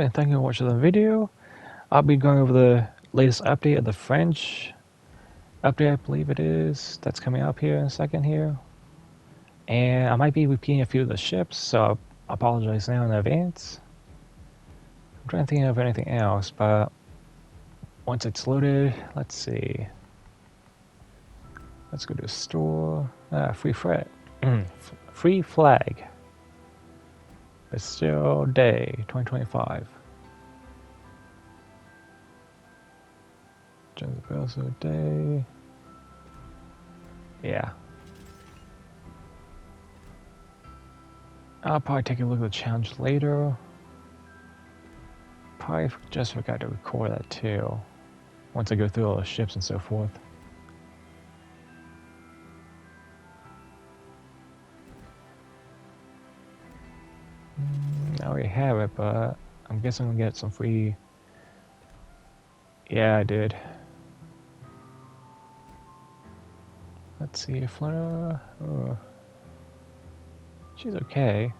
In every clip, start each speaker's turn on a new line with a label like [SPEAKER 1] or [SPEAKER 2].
[SPEAKER 1] and thank you for watching the video. I'll be going over the latest update of the French update, I believe it is. That's coming up here in a second here. And I might be repeating a few of the ships, so I apologize now in advance. I'm trying to think of anything else, but once it's loaded, let's see. Let's go to store. Free flag. Free flag. Bastille Day 2025. Bastille Day. Yeah. I'll probably take a look at the challenge later. Probably just forgot to record that too. Once I go through all the ships and so forth. I already have it, but I'm guessing I'm gonna get some free. Yeah, I did. Let's see, Flandre. Oh. She's okay.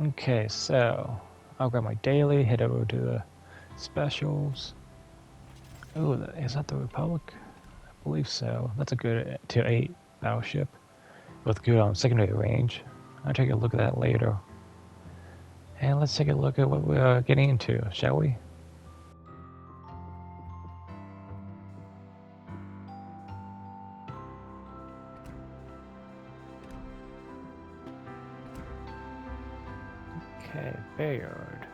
[SPEAKER 1] Okay, so I'll grab my daily, head over to the specials. Oh, is that the Republique? I believe so. That's a good tier 8 battleship with good secondary range. I'll take a look at that later. And let's take a look at what we're getting into, shall we? Okay, Bayard.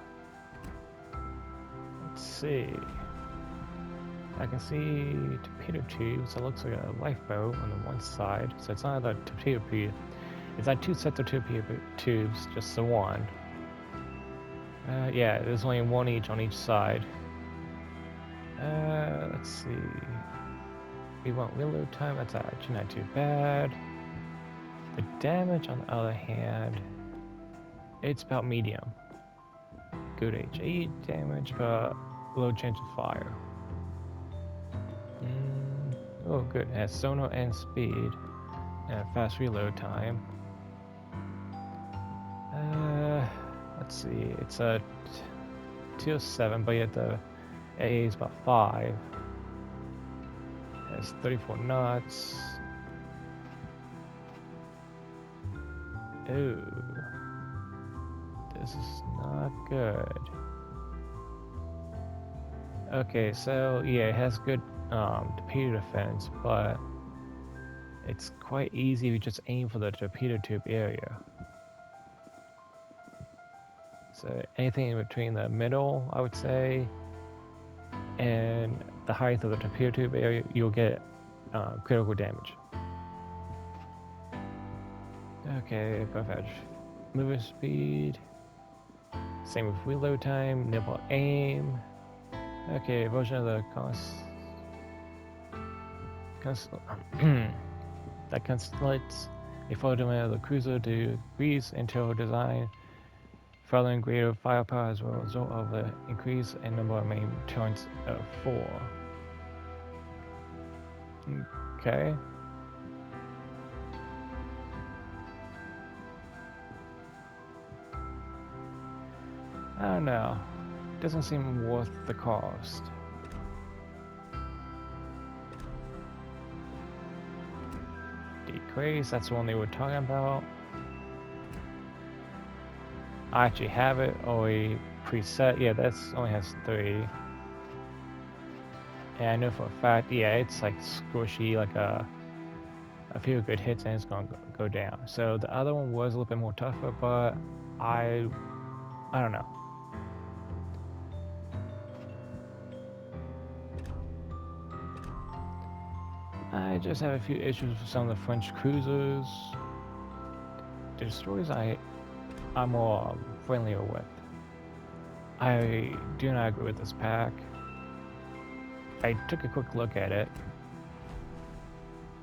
[SPEAKER 1] Let's see. I can see torpedo tubes. It looks like a lifeboat on the one side. So it's not a torpedo tube. It's not two sets of torpedo tubes, just the one. Yeah, there's only one each on each side. Let's see. We want reload time. That's actually not too bad. The damage, on the other hand, it's about medium. Good HE damage, but low chance of fire. Oh, good. It has sonar and speed, and fast reload time. Let's see. It's a 207, but yet the AA is about 5. It has 34 knots. Ooh. This is not good. Okay, so yeah, it has good torpedo defense, but it's quite easy if you just aim for the torpedo tube area. So anything in between the middle, I would say, and the height of the torpedo tube area, you'll get critical damage. Okay, both have movement speed. Same with reload time, nimble aim. Okay, version of the that constellates a full domain of the cruiser to Grease internal design, following greater firepower as well as a result of the increase in number of main turrets of 4. Okay. I don't know. Doesn't seem worth the cost. Decrease, that's the one they were talking about. I actually have it already preset. Yeah, that's only has 3. And I know for a fact, yeah, it's like squishy, like a few good hits and it's gonna go down. So the other one was a little bit more tougher, but I don't know. I just have a few issues with some of the French cruisers. The destroyers I'm more friendlier with. I do not agree with this pack. I took a quick look at it.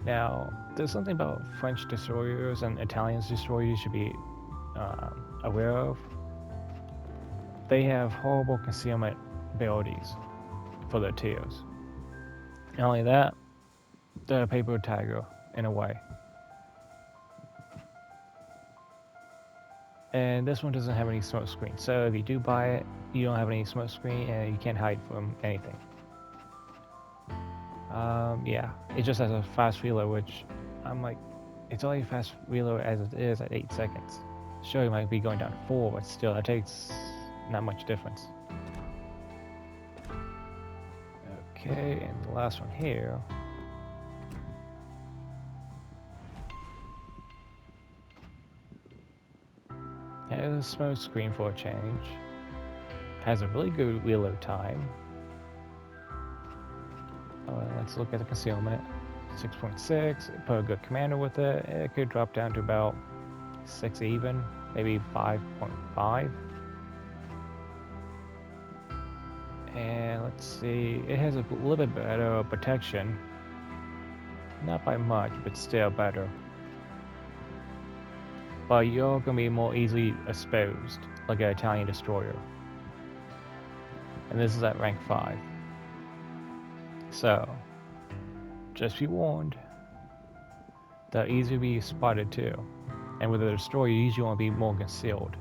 [SPEAKER 1] Now, there's something about French destroyers and Italian destroyers you should be aware of. They have horrible concealment abilities for their tiers. Not only that, they're a paper tiger in a way. And this one doesn't have any smoke screen. So if you do buy it, you don't have any smoke screen and you can't hide from anything. Yeah, it just has a fast reload, which I'm like, it's only fast reload as it is at 8 seconds. Sure, it might be going down to 4, but still, that takes not much difference. Okay, and the last one here. Has a smoke screen for a change. Has a really good reload time. Let's look at the concealment. 6.6. Put a good commander with it. It could drop down to about 6 even, maybe 5.5. And let's see, it has a little bit better protection. Not by much, but still better. But you're gonna be more easily exposed, like an Italian destroyer. And this is at rank 5. So, just be warned. They'll easily be spotted too. And with a destroyer, you usually want to be more concealed.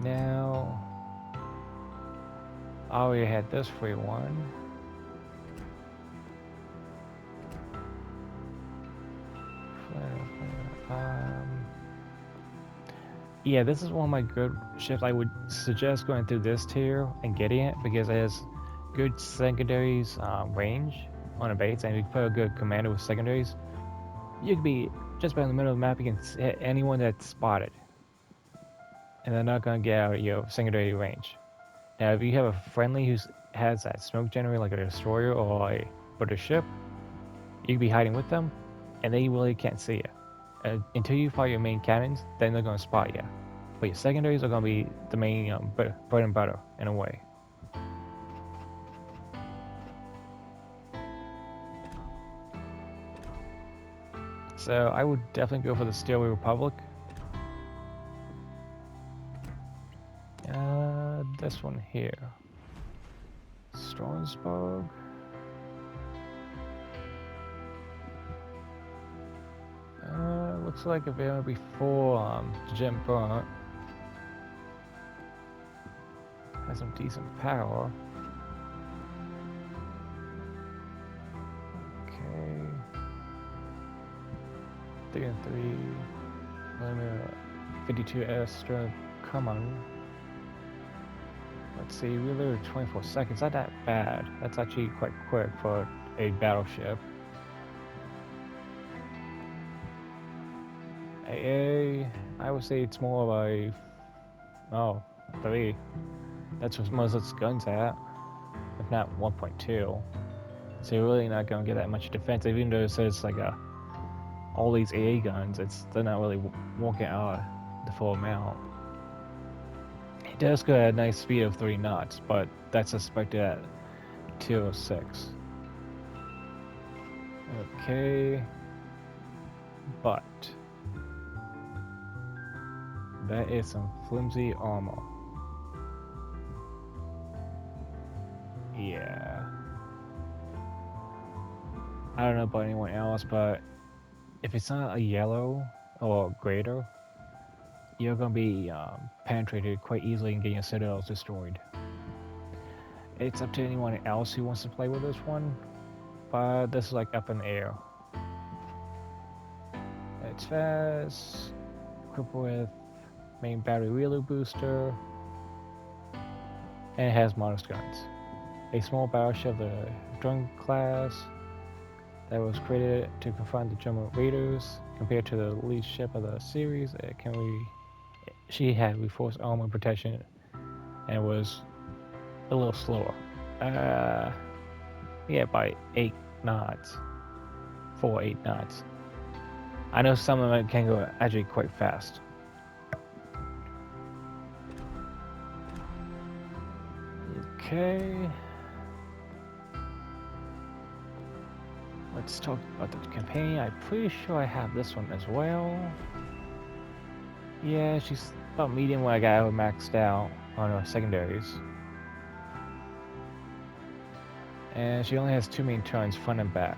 [SPEAKER 1] Now, I already had this free one. Yeah, this is one of my good ships. I would suggest going through this tier and getting it because it has good secondaries range on a base, and if you put a good commander with secondaries, you could be just about in the middle of the map. You can hit anyone that's spotted, and they're not gonna get out of your secondary range. Now, if you have a friendly who has that smoke generator, like a destroyer or a British ship, you could be hiding with them, and they really can't see you. Until you fire your main cannons, then they're going to spot you. But your secondaries are going to be the main bread and butter, in a way. So I would definitely go for the Steel Republic. This one here. Strasbourg. Looks like available before Gem Burnt. Has some decent power. Okay. 3 and 3. Limit 52 extra. Come on. Let's see, we literally 24 seconds. Not that bad. That's actually quite quick for a battleship. I would say it's more of a 3. That's what most of its guns at, if not 1.2. So you're really not gonna get that much defense, even though it says like all these AA guns. They're not really walking out the full amount. It does go at a nice speed of 3 knots, but that's expected at 206. Okay, but that is some flimsy armor. Yeah. I don't know about anyone else, but if it's not a yellow or greater, you're gonna be penetrated quite easily and getting your citadels destroyed. It's up to anyone else who wants to play with this one, but this is like up in the air. It's fast, equipped with main battery reload booster, and it has modest guns. A small battleship of the drone class that was created to confront the German raiders. Compared to the lead ship of the series, she had reinforced armor protection and was a little slower. Yeah, by 8 knots. 8 knots. I know some of them can go actually quite fast. Okay. Let's talk about the campaign. I'm pretty sure I have this one as well. Yeah, she's about medium when I got her maxed out on her secondaries. And she only has 2 main turns, front and back.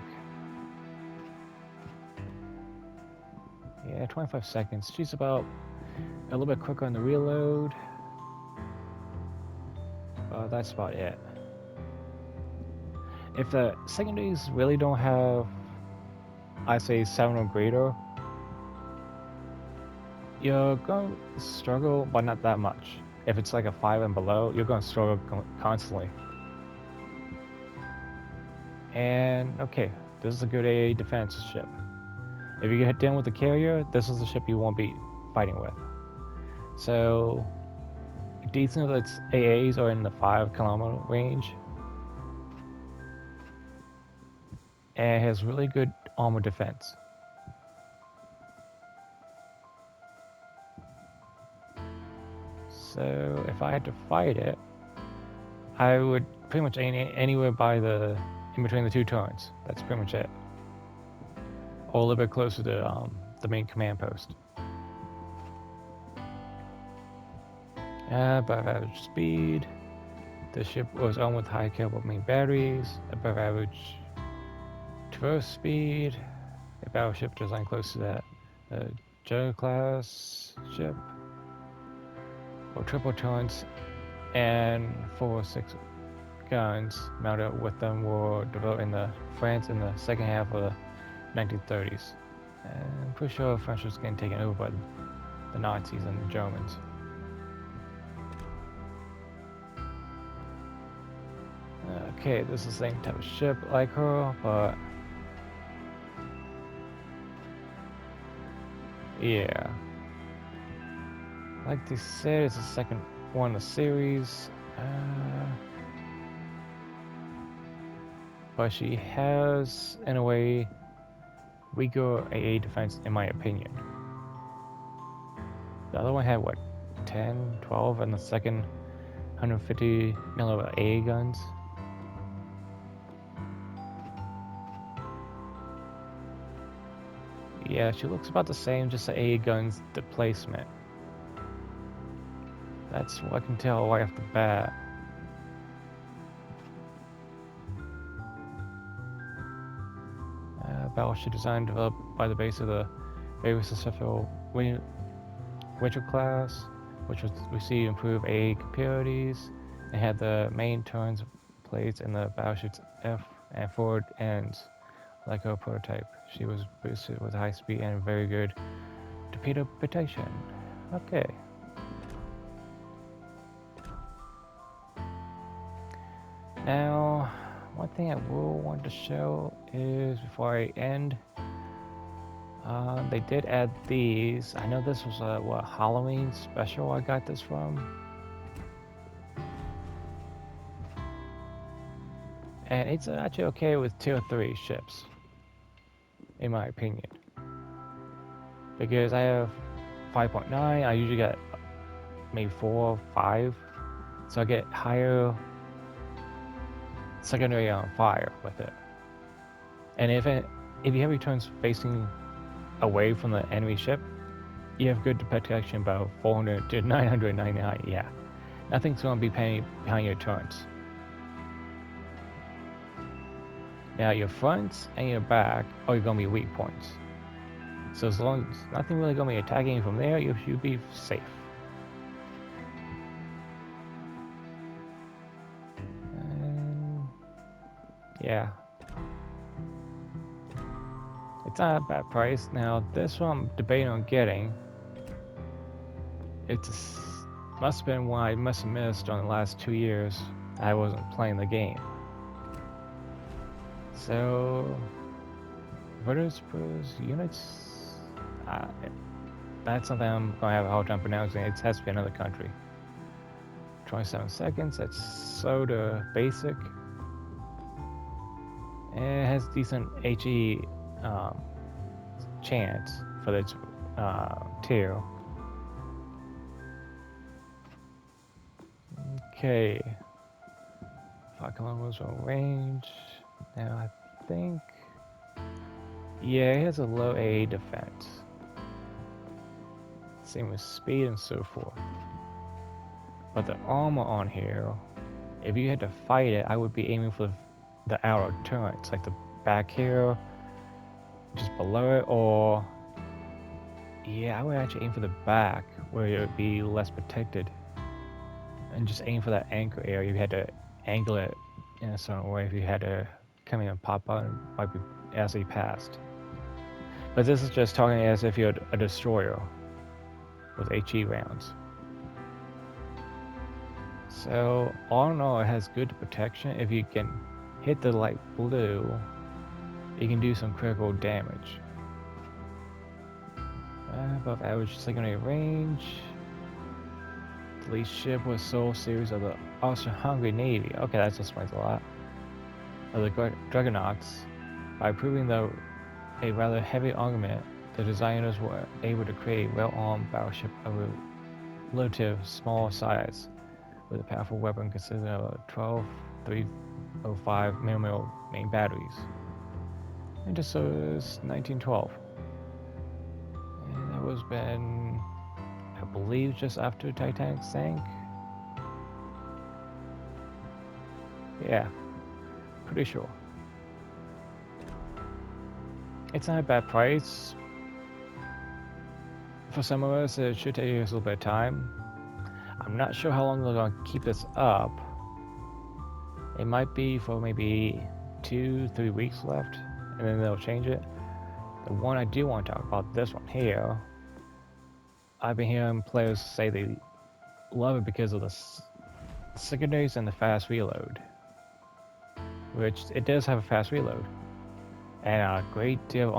[SPEAKER 1] Yeah, 25 seconds. She's about a little bit quicker on the reload. That's about it. If the secondaries really don't have, I say 7 or greater, you're going to struggle, but not that much. If it's like a 5 and below, you're going to struggle constantly. And okay, this is a good AA defense ship. If you get down with the carrier, this is the ship you won't be fighting with. So, decent of its AAs are in the 5-kilometer range. And it has really good armor defense. So if I had to fight it, I would pretty much aim anywhere by in between the 2 turns. That's pretty much it. Or a little bit closer to the main command post. Above average speed. The ship was armed with high caliber main batteries. Above average traverse speed. A battleship designed close to that Joe class ship. Or triple turrets and 4 or 6 guns mounted with them were developed in France in the second half of the 1930s. And I'm pretty sure France was getting taken over by the Nazis and the Germans. Okay, this is the same type of ship like her, but yeah. Like they said, it's the second one in the series. But she has, in a way, weaker AA defense, in my opinion. The other one had, what, 10, 12, and the second 150 millimeter AA guns. Yeah, she looks about the same, just the AA guns displacement. That's what I can tell right off the bat. Battleship design developed by the base of the very successful Winter class, which was received improved AA capabilities, and had the main turns plates in the battleship's F and forward ends like her prototype. She was boosted with high speed and very good torpedo protection. Okay. Now, one thing I will want to show is, before I end, they did add these. I know this was a Halloween special I got this from. And it's actually okay with tier 3 ships, in my opinion. Because I have 5.9, I usually get maybe 4 or 5. So I get higher secondary fire with it. And if you have returns facing away from the enemy ship, you have good protection, about 400 to 999. Yeah, nothing's going to be behind your turns. Now your fronts and your back are going to be weak points. So as long as nothing really going to be attacking you from there, you should be safe. And yeah. It's not a bad price. Now this one I'm debating on getting. Must have been one I must have missed on the last 2 years. I wasn't playing the game. So Viribus Unitis. That's something I'm gonna have a hard time pronouncing. It has to be another country. 27 seconds. That's soda basic. And it has decent HE chance for its tier. Okay. 5 kilometers range. Now I think, yeah, it has a low AA defense. Same with speed and so forth. But the armor on here, if you had to fight it, I would be aiming for the outer turrets, like the back here, just below it, or Yeah, I would actually aim for the back, where it would be less protected. And just aim for that anchor area. You had to angle it in a certain way if you had to come in and pop out and wipe it as he passed. But this is just talking as if you're a destroyer with HE rounds. So all in all, it has good protection. If you can hit the light blue, you can do some critical damage. Above average secondary range. The lead ship was sole series of the Austro-Hungary Navy. Okay, that explains a lot. Of the Dreadnoughts. By proving a rather heavy armament, the designers were able to create a well-armed battleship of a relative small size, with a powerful weapon consisting of 12 305mm main batteries. And this was 1912. And that was been, I believe, just after Titanic sank. Yeah, pretty sure. It's not a bad price. For some of us, it should take us a little bit of time. I'm not sure how long they're going to keep this up. It might be for maybe 2-3 weeks left, and then they'll change it. The one I do want to talk about, this one here, I've been hearing players say they love it because of the secondaries and the fast reload. Which, it does have a fast reload. And a great deal of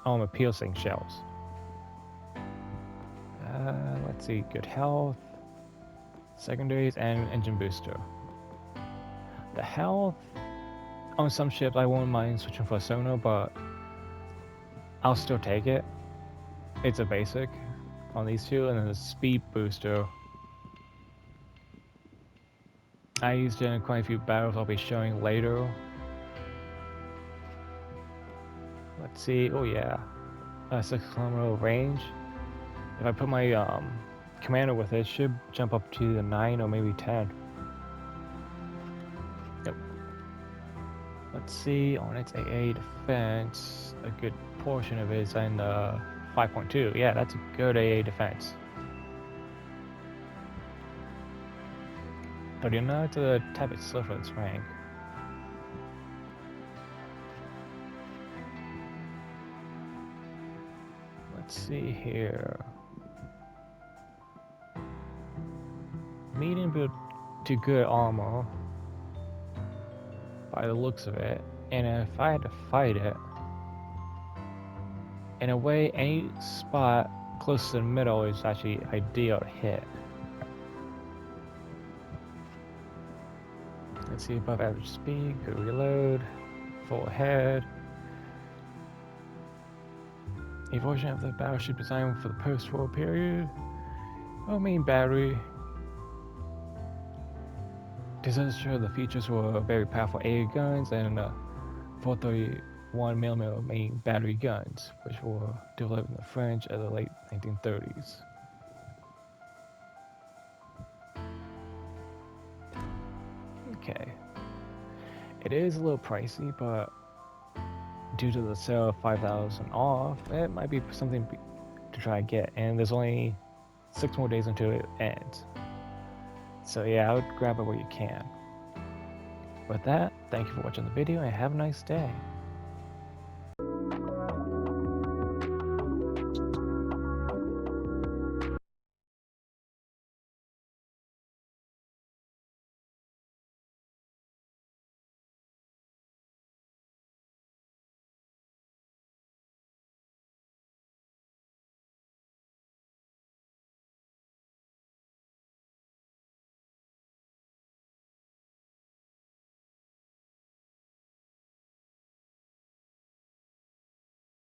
[SPEAKER 1] armor piercing shells. Let's see, good health, secondaries, and engine booster. The health, on some ships I won't mind switching for a sonar, but I'll still take it. It's a basic on these two, and then the speed booster. I used it in quite a few battles I'll be showing later. Let's see, oh yeah, 6km range. If I put my commander with it should jump up to the 9 or maybe 10. Yep. Let's see, on its AA defense, a good portion of it is in 5.2. Yeah, that's a good AA defense. 39 to the tablet silver its rank. Let's see here. Medium build to good armor by the looks of it, and if I had to fight it, in a way, any spot close to the middle is actually ideal to hit. Let's see, above average speed, good reload, full ahead. A version of the battleship designed for the post-war period. Oh, main battery. This does show the features were very powerful Aigle guns and 431mm main battery guns, which were developed in the French at the late 1930s. Okay. It is a little pricey, but due to the sale of 5,000 off, it might be something to try to get, and there's only 6 more days until it ends. So yeah, I would grab it where you can. With that, thank you for watching the video and have a nice day.